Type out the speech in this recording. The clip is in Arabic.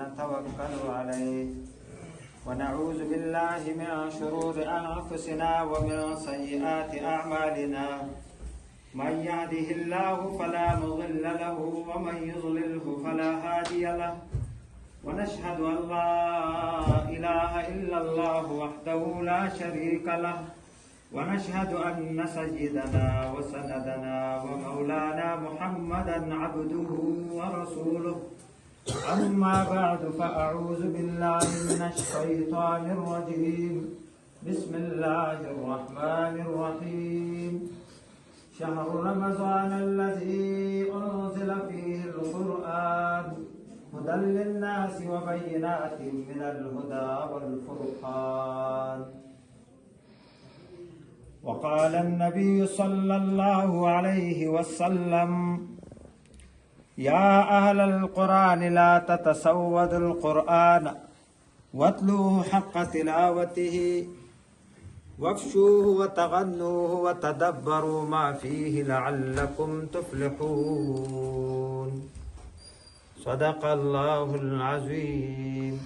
ونتوكل عليه ونعوذ بالله من شرور أنفسنا ومن سيئات أعمالنا من يهده الله فلا مضل له ومن يضلله فلا هادي له ونشهد أن لا إله إلا الله وحده لا شريك له ونشهد أن سيدنا وسندنا ومولانا محمدا عبده ورسوله أما بعد فأعوذ بالله من الشيطان الرجيم بسم الله الرحمن الرحيم شهر رمضان الذي أنزل فيه القرآن هدى للناس وبينات من الهدى والفرقان وقال النبي صلى الله عليه وسلم يا أهل القرآن لا تتسودوا القرآن واتلوه حق تلاوته وافشوه وتغنوه وتدبروا ما فيه لعلكم تفلحون صدق الله العظيم.